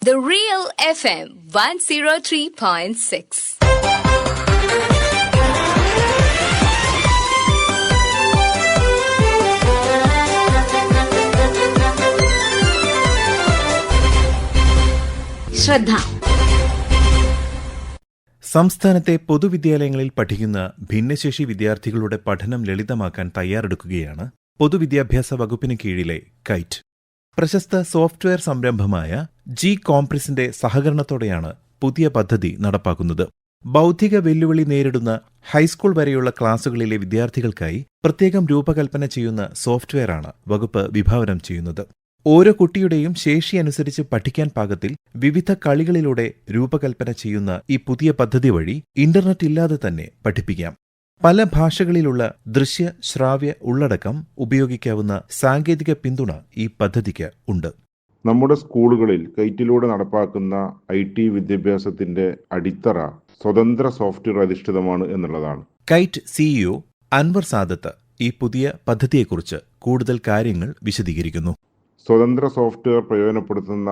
The Real FM 103.6. ശ്രദ്ധ. സംസ്ഥാനത്തെ പൊതുവിദ്യാലയങ്ങളിൽ പഠിക്കുന്ന ഭിന്നശേഷി വിദ്യാർത്ഥികളുടെ പഠനം ലളിതമാക്കാൻ തയ്യാറെടുക്കുകയാണ് പൊതുവിദ്യാഭ്യാസ വകുപ്പിന് കീഴിലെ കൈറ്റ്. പ്രശസ്ത സോഫ്റ്റ്വെയർ സംരംഭമായ ജി കോംപ്രസിന്റെ സഹകരണത്തോടെയാണ് പുതിയ പദ്ധതി നടപ്പാക്കുന്നത്. ബൗദ്ധിക വെല്ലുവിളി നേരിടുന്ന ഹൈസ്കൂൾ വരെയുള്ള ക്ലാസുകളിലെ വിദ്യാർത്ഥികൾക്കായി പ്രത്യേകം രൂപകൽപ്പന ചെയ്യുന്ന സോഫ്റ്റ്വെയറാണ് വകുപ്പ് വിഭാവനം ചെയ്യുന്നത്. ഓരോ കുട്ടിയുടെയും ശേഷിയനുസരിച്ച് പഠിക്കാൻ പാകത്തിൽ വിവിധ കളികളിലൂടെ രൂപകൽപ്പന ചെയ്യുന്ന ഈ പുതിയ പദ്ധതി വഴി ഇന്റർനെറ്റ് ഇല്ലാതെ തന്നെ പഠിപ്പിക്കാം. പല ഭാഷകളിലുള്ള ദൃശ്യ ശ്രാവ്യ ഉള്ളടക്കം ഉപയോഗിക്കാവുന്ന സാങ്കേതിക പിന്തുണ ഈ പദ്ധതിക്ക് ഉണ്ട്. നമ്മുടെ സ്കൂളുകളിൽ കൈറ്റിലൂടെ നടപ്പാക്കുന്ന IT വിദ്യാഭ്യാസത്തിന്റെ അടിത്തറ സ്വതന്ത്ര സോഫ്റ്റ്വെയർ അധിഷ്ഠിതമാണ് എന്നുള്ളതാണ്. കൈറ്റ് CEO അൻവർ സാദത്ത് ഈ പുതിയ പദ്ധതിയെക്കുറിച്ച് കൂടുതൽ കാര്യങ്ങൾ വിശദീകരിക്കുന്നു. സ്വതന്ത്ര സോഫ്റ്റ്വെയർ പ്രയോജനപ്പെടുത്തുന്ന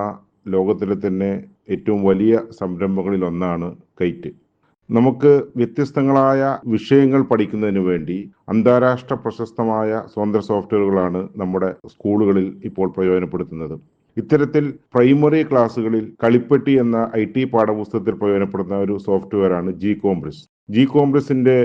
ലോകത്തിലെ തന്നെ ഏറ്റവും വലിയ സംരംഭങ്ങളിൽ ഒന്നാണ് കൈറ്റ്. നമുക്ക് വ്യത്യസ്തങ്ങളായ വിഷയങ്ങൾ പഠിക്കുന്നതിന് വേണ്ടി അന്താരാഷ്ട്ര പ്രശസ്തമായ സ്വതന്ത്ര സോഫ്റ്റ്വെയറുകളാണ് നമ്മുടെ സ്കൂളുകളിൽ ഇപ്പോൾ പ്രയോജനപ്പെടുത്തുന്നത്. ഇത്തരത്തിൽ പ്രൈമറി ക്ലാസ്സുകളിൽ കളിപ്പെട്ടി എന്ന IT പാഠപുസ്തകത്തിൽ പ്രയോജനപ്പെടുന്ന ഒരു സോഫ്റ്റ്വെയറാണ് ജി കോംപ്രസ്. ജി കോംപ്രസിന്റെ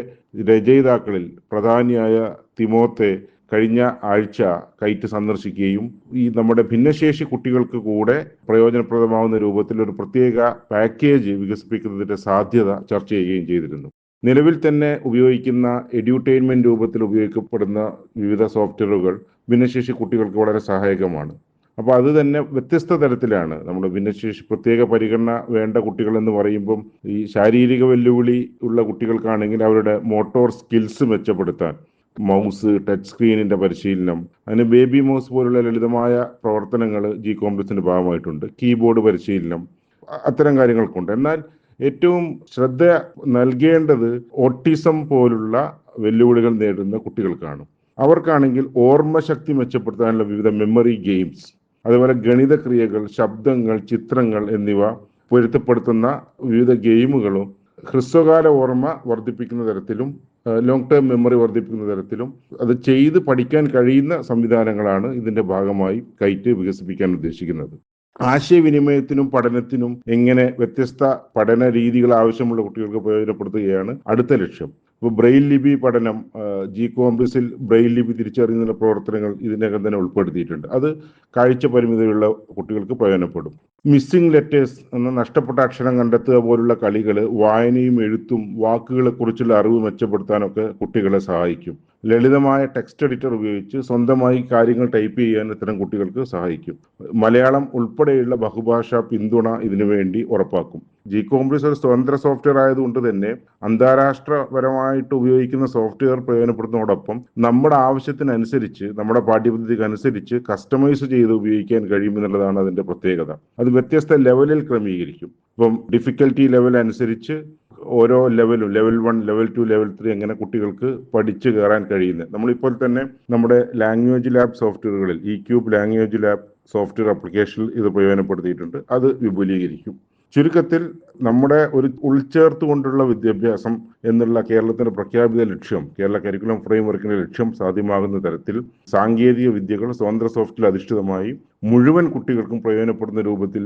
രചയിതാക്കളിൽ പ്രധാനിയായ തിമോത്തെ കഴിഞ്ഞ ആഴ്ച കൈറ്റ് സന്ദർശിക്കുകയും ഈ നമ്മുടെ ഭിന്നശേഷി കുട്ടികൾക്ക് കൂടെ പ്രയോജനപ്രദമാവുന്ന രൂപത്തിൽ ഒരു പ്രത്യേക പാക്കേജ് വികസിപ്പിക്കുന്നതിന്റെ സാധ്യത ചർച്ച ചെയ്യുകയും ചെയ്തിരുന്നു. നിലവിൽ തന്നെ ഉപയോഗിക്കുന്ന എഡ്യൂട്ടൈൻമെന്റ് രൂപത്തിൽ ഉപയോഗിക്കപ്പെടുന്ന വിവിധ സോഫ്റ്റ്വെയറുകൾ ഭിന്നശേഷി കുട്ടികൾക്ക് വളരെ സഹായകമാണ്. അപ്പോൾ അത് തന്നെ വ്യത്യസ്ത തരത്തിലാണ്. നമ്മുടെ ഭിന്നശേഷി പ്രത്യേക പരിഗണന വേണ്ട കുട്ടികൾ എന്ന് പറയുമ്പം ഈ ശാരീരിക വെല്ലുവിളി ഉള്ള കുട്ടികൾക്കാണെങ്കിൽ അവരുടെ മോട്ടോർ സ്കിൽസ് മെച്ചപ്പെടുത്താൻ മൗസ്, ടച്ച് സ്ക്രീനിന്റെ പരിശീലനം, അതിന് ബേബി മൗസ് പോലുള്ള ലളിതമായ പ്രവർത്തനങ്ങൾ ജി കോംപ്ലക്സിന്റെ ഭാഗമായിട്ടുണ്ട്. കീബോർഡ് പരിശീലനം, അത്തരം കാര്യങ്ങൾക്കുണ്ട്. എന്നാൽ ഏറ്റവും ശ്രദ്ധ നൽകേണ്ടത് ഓട്ടിസം പോലുള്ള വെല്ലുവിളികൾ നേരിടുന്ന കുട്ടികൾക്കാണ്. അവർക്കാണെങ്കിൽ ഓർമ്മശക്തി മെച്ചപ്പെടുത്താനുള്ള വിവിധ മെമ്മറി ഗെയിംസ്, അതുപോലെ ഗണിത ക്രിയകൾ, ശബ്ദങ്ങൾ, ചിത്രങ്ങൾ എന്നിവ പൊരുത്തപ്പെടുത്തുന്ന വിവിധ ഗെയിമുകളും ഹ്രസ്വകാല ഓർമ്മ വർദ്ധിപ്പിക്കുന്ന തരത്തിലും ലോങ് ടേം മെമ്മറി വർദ്ധിപ്പിക്കുന്ന തരത്തിലും അത് ചെയ്ത് പഠിക്കാൻ കഴിയുന്ന സംവിധാനങ്ങളാണ് ഇതിന്റെ ഭാഗമായി കൈറ്റ് വികസിപ്പിക്കാൻ ഉദ്ദേശിക്കുന്നത്. ആശയവിനിമയത്തിനും പഠനത്തിനും എങ്ങനെ വ്യത്യസ്ത പഠന രീതികൾ ആവശ്യമുള്ള കുട്ടികൾക്ക് പ്രയോജനപ്പെടുത്തുകയാണ് അടുത്ത ലക്ഷ്യം. ഇപ്പോൾ ബ്രെയിൽ ലിപി പഠനം ജി കോംപ്രസിൽ ബ്രെയിൽ ലിപി തിരിച്ചറിയുന്ന പ്രവർത്തനങ്ങൾ ഇതിനകം തന്നെ ഉൾപ്പെടുത്തിയിട്ടുണ്ട്. അത് കാഴ്ച പരിമിതിയുള്ള കുട്ടികൾക്ക് പ്രയോജനപ്പെടും. മിസ്സിംഗ് ലെറ്റേഴ്സ് എന്ന നഷ്ടപ്പെട്ട അക്ഷരം കണ്ടെത്തുക പോലുള്ള കളികൾ വായനയും എഴുത്തും വാക്കുകളെ കുറിച്ചുള്ള അറിവ് മെച്ചപ്പെടുത്താനൊക്കെ കുട്ടികളെ സഹായിക്കും. ലളിതമായ ടെക്സ്റ്റ് എഡിറ്റർ ഉപയോഗിച്ച് സ്വന്തമായി കാര്യങ്ങൾ ടൈപ്പ് ചെയ്യാൻ ഇത്തരം കുട്ടികൾക്ക് സഹായിക്കും. മലയാളം ഉൾപ്പെടെയുള്ള ബഹുഭാഷാ പിന്തുണ ഇതിനു വേണ്ടി ഉറപ്പാക്കും. ജി കോംപ്രസ് ഒരു സ്വതന്ത്ര സോഫ്റ്റ്വെയർ ആയതുകൊണ്ട് തന്നെ അന്താരാഷ്ട്രപരമായിട്ട് ഉപയോഗിക്കുന്ന സോഫ്റ്റ്വെയർ പ്രയോജനപ്പെടുന്നതോടൊപ്പം നമ്മുടെ ആവശ്യത്തിനനുസരിച്ച്, നമ്മുടെ പാഠ്യപദ്ധതിക്ക് അനുസരിച്ച് കസ്റ്റമൈസ് ചെയ്ത് ഉപയോഗിക്കാൻ കഴിയുമെന്നുള്ളതാണ് അതിന്റെ പ്രത്യേകത. അത് വ്യത്യസ്ത ലെവലിൽ ക്രമീകരിക്കും. ഇപ്പം ഡിഫിക്കൽറ്റി ലെവൽ അനുസരിച്ച് ഓരോ ലെവലും, ലെവൽ 1, ലെവൽ 2, ലെവൽ 3 എങ്ങനെ കുട്ടികൾക്ക് പഠിച്ചു കയറാൻ കഴിയുന്നത്. നമ്മളിപ്പോൾ തന്നെ നമ്മുടെ ലാംഗ്വേജ് ലാബ് സോഫ്റ്റ്വെയറുകളിൽ ക്യൂബ് ലാംഗ്വേജ് ലാബ് സോഫ്റ്റ്വെയർ ആപ്ലിക്കേഷനിൽ ഇത് പ്രയോജനപ്പെടുത്തിയിട്ടുണ്ട്. അത് വിപുലീകരിക്കും. ചുരുക്കത്തിൽ നമ്മുടെ ഒരു ഉൾച്ചേർത്തുകൊണ്ടുള്ള വിദ്യാഭ്യാസം എന്നുള്ള കേരളത്തിന്റെ പ്രഖ്യാപിത ലക്ഷ്യം, കേരള കരിക്കുലം ഫ്രെയിംവർക്കിന്റെ ലക്ഷ്യം സാധ്യമാകുന്ന തരത്തിൽ സാങ്കേതിക വിദ്യകൾ സ്വതന്ത്ര സോഫ്റ്റ്വെയർ അധിഷ്ഠിതമായി മുഴുവൻ കുട്ടികൾക്കും പ്രയോജനപ്പെടുന്ന രൂപത്തിൽ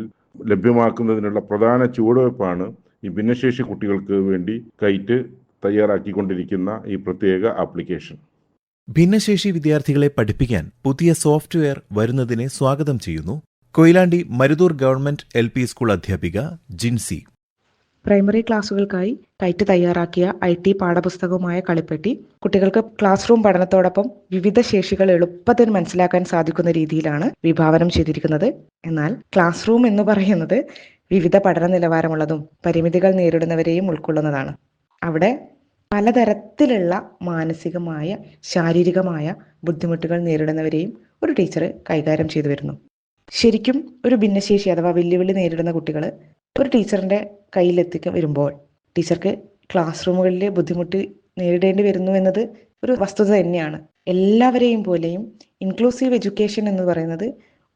ലഭ്യമാക്കുന്നതിനുള്ള പ്രധാന ചുവടുവയ്പ്പാണ് ഈ ഭിന്നശേഷി കുട്ടികൾക്ക് വേണ്ടി കൈറ്റ് തയ്യാറാക്കിക്കൊണ്ടിരിക്കുന്ന ഈ പ്രത്യേക ആപ്ലിക്കേഷൻ. ഭിന്നശേഷി വിദ്യാർത്ഥികളെ പഠിപ്പിക്കാൻ പുതിയ സോഫ്റ്റ്വെയർ വരുന്നതിനെ സ്വാഗതം ചെയ്യുന്നു Koyilandy Maruthur government LP school അധ്യാപിക ജിൻസി. പ്രൈമറി ക്ലാസുകൾക്കായി കൈറ്റ് തയ്യാറാക്കിയ IT പാഠപുസ്തകവുമായ കളിപ്പെട്ടി കുട്ടികൾക്ക് ക്ലാസ് റൂം പഠനത്തോടൊപ്പം വിവിധ ശേഷികൾ എളുപ്പത്തിൽ മനസ്സിലാക്കാൻ സാധിക്കുന്ന രീതിയിലാണ് വിഭാവനം ചെയ്തിരിക്കുന്നത്. എന്നാൽ ക്ലാസ് റൂം എന്ന് പറയുന്നത് വിവിധ പഠന നിലവാരമുള്ളതും പരിമിതികൾ നേരിടുന്നവരെയും ഉൾക്കൊള്ളുന്നതാണ്. അവിടെ പലതരത്തിലുള്ള മാനസികമായ, ശാരീരികമായ ബുദ്ധിമുട്ടുകൾ നേരിടുന്നവരെയും ഒരു ടീച്ചർ കൈകാര്യം ചെയ്തു വരുന്നു. ശരിക്കും ഒരു ഭിന്നശേഷി അഥവാ വെല്ലുവിളി നേരിടുന്ന കുട്ടികൾ ഒരു ടീച്ചറിന്റെ കയ്യിലെത്തിക്ക വരുമ്പോൾ ടീച്ചർക്ക് ക്ലാസ് റൂമുകളിലെ ബുദ്ധിമുട്ട് നേരിടേണ്ടി വരുന്നു എന്നത് ഒരു വസ്തുത തന്നെയാണ്. എല്ലാവരെയും പോലെയും ഇൻക്ലൂസീവ് എഡ്യൂക്കേഷൻ എന്ന് പറയുന്നത്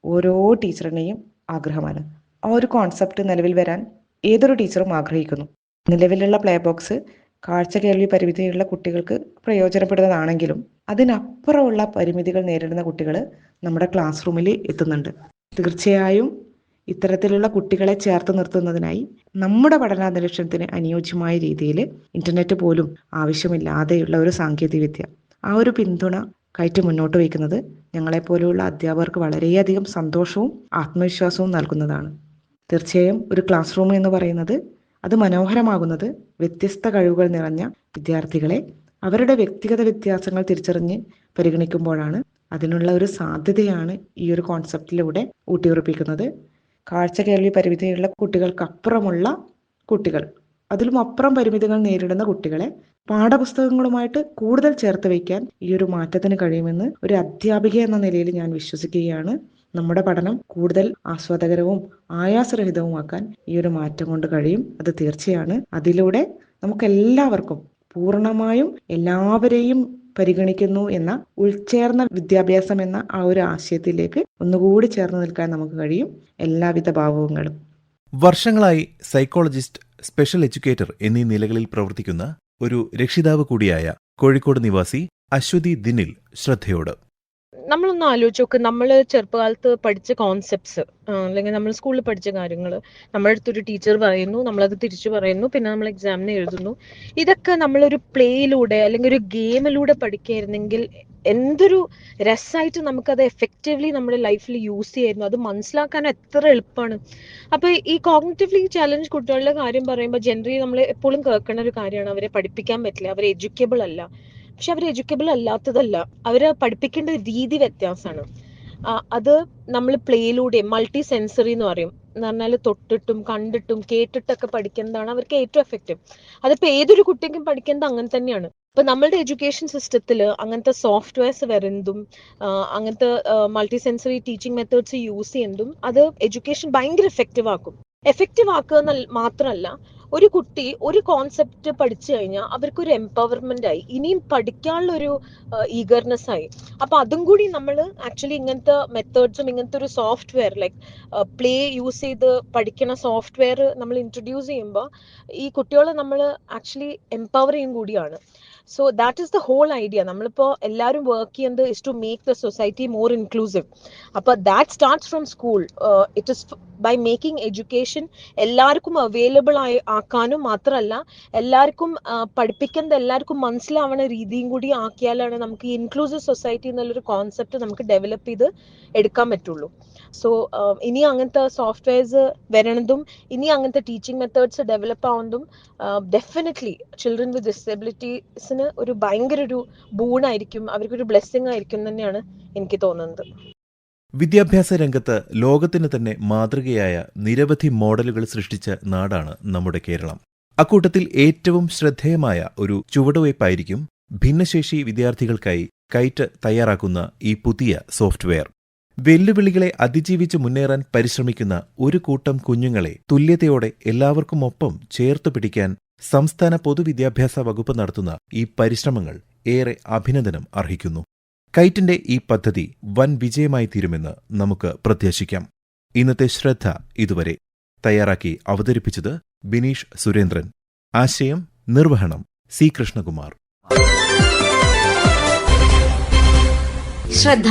ഓരോ ടീച്ചറിനെയും ആഗ്രഹമാണ്. ആ ഒരു കോൺസെപ്റ്റ് നിലവിൽ വരാൻ ഏതൊരു ടീച്ചറും ആഗ്രഹിക്കുന്നു. നിലവിലുള്ള പ്ലേ ബോക്സ് കാഴ്ച കേൾവി പരിമിതിയുള്ള കുട്ടികൾക്ക് പ്രയോജനപ്പെടുന്നതാണെങ്കിലും അതിനപ്പുറമുള്ള പരിമിതികൾ നേരിടുന്ന കുട്ടികൾ നമ്മുടെ ക്ലാസ് റൂമിൽ എത്തുന്നുണ്ട്. തീർച്ചയായും ഇത്തരത്തിലുള്ള കുട്ടികളെ ചേർത്ത് നിർത്തുന്നതിനായി നമ്മുടെ പഠനാന്തരീക്ഷത്തിന് അനുയോജ്യമായ രീതിയിൽ ഇന്റർനെറ്റ് പോലും ആവശ്യമില്ലാതെയുള്ള ഒരു സാങ്കേതികവിദ്യ, ആ ഒരു പിന്തുണ കയറ്റി മുന്നോട്ട് വയ്ക്കുന്നത് ഞങ്ങളെപ്പോലെയുള്ള അധ്യാപകർക്ക് വളരെയധികം സന്തോഷവും ആത്മവിശ്വാസവും നൽകുന്നതാണ്. തീർച്ചയായും ഒരു ക്ലാസ് റൂം എന്ന് പറയുന്നത് അത് മനോഹരമാകുന്നത് വ്യത്യസ്ത കഴിവുകൾ നിറഞ്ഞ വിദ്യാർത്ഥികളെ അവരുടെ വ്യക്തിഗത വ്യത്യാസങ്ങൾ തിരിച്ചറിഞ്ഞ് പരിഗണിക്കുമ്പോഴാണ്. അതിനുള്ള ഒരു സാധ്യതയാണ് ഈ ഒരു കോൺസെപ്റ്റിലൂടെ ഊട്ടിയുറപ്പിക്കുന്നത്. കാഴ്ച കേൾവി പരിമിതിയുള്ള കുട്ടികൾക്കപ്പുറമുള്ള കുട്ടികൾ, അതിലും അപ്പുറം പരിമിതികൾ നേരിടുന്ന കുട്ടികളെ പാഠപുസ്തകങ്ങളുമായിട്ട് കൂടുതൽ ചേർത്ത് വയ്ക്കാൻ ഈ ഒരു മാറ്റത്തിന് കഴിയുമെന്ന് ഒരു അധ്യാപിക എന്ന നിലയിൽ ഞാൻ വിശ്വസിക്കുകയാണ്. നമ്മുടെ പഠനം കൂടുതൽ ആസ്വാദകരവും ആയാസരഹിതവുമാക്കാൻ ഈ ഒരു മാറ്റം കൊണ്ട് കഴിയും. അത് തീർച്ചയാണ്. അതിലൂടെ നമുക്കെല്ലാവർക്കും പൂർണ്ണമായും എല്ലാവരെയും പരിഗണിക്കുന്നു എന്ന ഉൾച്ചേർന്ന വിദ്യാഭ്യാസം എന്ന ആ ഒരു ആശയത്തിലേക്ക് ഒന്നുകൂടി ചേർന്ന് നിൽക്കാൻ നമുക്ക് കഴിയും. എല്ലാവിധ ഭാവങ്ങളും. വർഷങ്ങളായി സൈക്കോളജിസ്റ്റ്, സ്പെഷ്യൽ എഡ്യൂക്കേറ്റർ എന്നീ നിലകളിൽ പ്രവർത്തിക്കുന്ന ഒരു രക്ഷിതാവ് കൂടിയായ കോഴിക്കോട് നിവാസി അശ്വതി ദിനിൽ ശ്രദ്ധയോട്. നമ്മളൊന്ന് ആലോചിച്ച് നോക്ക്, നമ്മൾ ചെറുപ്പകാലത്ത് പഠിച്ച കോൺസെപ്റ്റ്സ് അല്ലെങ്കിൽ നമ്മൾ സ്കൂളിൽ പഠിച്ച കാര്യങ്ങൾ നമ്മുടെ അടുത്തൊരു ടീച്ചർ പറയുന്നു, നമ്മളത് തിരിച്ചു പറയുന്നു, പിന്നെ നമ്മൾ എക്സാമിന് എഴുതുന്നു. ഇതൊക്കെ നമ്മളൊരു പ്ലേയിലൂടെ അല്ലെങ്കിൽ ഒരു ഗെയിമിലൂടെ പഠിക്കുകയായിരുന്നെങ്കിൽ എന്തൊരു രസമായിട്ട് നമുക്കത് എഫക്റ്റീവ്ലി നമ്മുടെ ലൈഫിൽ യൂസ് ചെയ്യായിരുന്നു. അത് മനസ്സിലാക്കാൻ എത്ര എളുപ്പമാണ്. അപ്പോൾ ഈ കോഗ്നിറ്റീവ്ലി ചാലഞ്ച് കുട്ടികളുടെ കാര്യം പറയുമ്പോൾ ജനറലി നമ്മൾ എപ്പോഴും കേൾക്കുന്ന ഒരു കാര്യമാണ്, അവരെ പഠിപ്പിക്കാൻ പറ്റില്ല, അവർ എഡ്യൂക്കേബിൾ അല്ല. പക്ഷെ അവർ എഡ്യൂക്കേബിൾ അല്ലാത്തതല്ല, അവരെ പഠിപ്പിക്കേണ്ട രീതി വ്യത്യാസമാണ്. അത് നമ്മൾ പ്ലേയിലൂടെ മൾട്ടി സെൻസറി എന്ന് പറയും. എന്ന് പറഞ്ഞാൽ തൊട്ടിട്ടും കണ്ടിട്ടും കേട്ടിട്ടൊക്കെ പഠിക്കുന്നതാണ് അവർക്ക് ഏറ്റവും എഫക്റ്റീവ്. അതിപ്പോൾ ഏതൊരു കുട്ടിക്കും പഠിക്കുന്നത് അങ്ങനെ തന്നെയാണ്. ഇപ്പൊ നമ്മളുടെ എഡ്യൂക്കേഷൻ സിസ്റ്റത്തിൽ അങ്ങനത്തെ സോഫ്റ്റ്വെയർസ് വരുന്നതും അങ്ങനത്തെ multi sensory teaching methods use ചെയ്യുന്നതും അത് എഡ്യൂക്കേഷൻ ഭയങ്കര എഫക്റ്റീവ് ആക്കും. എഫക്റ്റീവ് ആക്കുക മാത്രമല്ല, ഒരു കുട്ടി ഒരു കോൺസെപ്റ്റ് പഠിച്ചു കഴിഞ്ഞാൽ അവർക്കൊരു എംപവർമെന്റ് ആയി, ഇനിയും പഠിക്കാനുള്ള ഒരു ഈഗർനെസ് ആയി. അപ്പൊ അതും കൂടി നമ്മൾ ആക്ച്വലി ഇങ്ങനത്തെ മെത്തേഡ്സും ഇങ്ങനത്തെ ഒരു സോഫ്റ്റ്വെയർ ലൈക്ക് പ്ലേ യൂസ് ചെയ്ത് പഠിക്കുന്ന സോഫ്റ്റ്വെയർ നമ്മൾ ഇൻട്രൊഡ്യൂസ് ചെയ്യുമ്പോൾ ഈ കുട്ടികളെ നമ്മൾ ആക്ച്വലി എംപവർ ചെയ്യും കൂടിയാണ്. So that is the whole idea. നമ്മളിപ്പോൾ എല്ലാവരും വർക്ക് ചെയ്യുന്നത് is to make the society more inclusive. അപ്പോൾ that starts from school. It is by making education എല്ലാവർക്കും അവൈലബിൾ ആക്കാനും മാത്രമല്ല എല്ലാവർക്കും പഠിപ്പിക്കുന്നത് എല്ലാവർക്കും മനസ്സിലാവുന്ന രീതിയും കൂടി ആക്കിയാലാണ് നമുക്ക് ഈ ഇൻക്ലൂസീവ് സൊസൈറ്റി എന്നുള്ളൊരു കോൺസെപ്റ്റ് നമുക്ക് ഡെവലപ്പ് ചെയ്ത് എടുക്കാൻ പറ്റുള്ളൂ. സോ ഇനി അങ്ങനത്തെ സോഫ്റ്റ്വെയർസ് വരണതും ഇനി അങ്ങനത്തെ ടീച്ചിങ് മെത്തേഡ്സ് ഡെവലപ്പ് ആവുന്നതും ഡെഫിനറ്റ്ലി ചിൽഡ്രൻ വിത്ത് ഡിസബിലിറ്റീസിന് ഒരു ഭയങ്കര ഒരു ബൂണായിരിക്കും, അവർക്കൊരു ബ്ലെസ്സിങ് ആയിരിക്കും തന്നെയാണ് എനിക്ക് തോന്നുന്നത്. വിദ്യാഭ്യാസ രംഗത്ത് ലോകത്തിന് തന്നെ മാതൃകയായ നിരവധി മോഡലുകൾ സൃഷ്ടിച്ച നാടാണ് നമ്മുടെ കേരളം. അക്കൂട്ടത്തിൽ ഏറ്റവും ശ്രദ്ധേയമായ ഒരു ചുവടുവയ്പായിരിക്കും ഭിന്നശേഷി വിദ്യാർത്ഥികൾക്കായി കൈറ്റ് തയ്യാറാക്കുന്ന ഈ പുതിയ സോഫ്റ്റ്വെയർ. വെല്ലുവിളികളെ അതിജീവിച്ച് മുന്നേറാൻ പരിശ്രമിക്കുന്ന ഒരു കൂട്ടം കുഞ്ഞുങ്ങളെ തുല്യതയോടെ എല്ലാവർക്കുമൊപ്പം ചേർത്തു പിടിക്കാൻ സംസ്ഥാന പൊതുവിദ്യാഭ്യാസ വകുപ്പ് നടത്തുന്ന ഈ പരിശ്രമങ്ങൾ ഏറെ അഭിനന്ദനം അർഹിക്കുന്നു. കൈറ്റിന്റെ ഈ പദ്ധതി വൻ വിജയമായി തീരുമെന്ന് നമുക്ക് പ്രത്യാശിക്കാം. ഇന്നത്തെ ശ്രദ്ധ ഇതുവരെ. തയ്യാറാക്കി അവതരിപ്പിച്ചത് ബിനീഷ് സുരേന്ദ്രൻ. ആശയം നിർവഹണം സി കൃഷ്ണകുമാർ. ശ്രദ്ധ.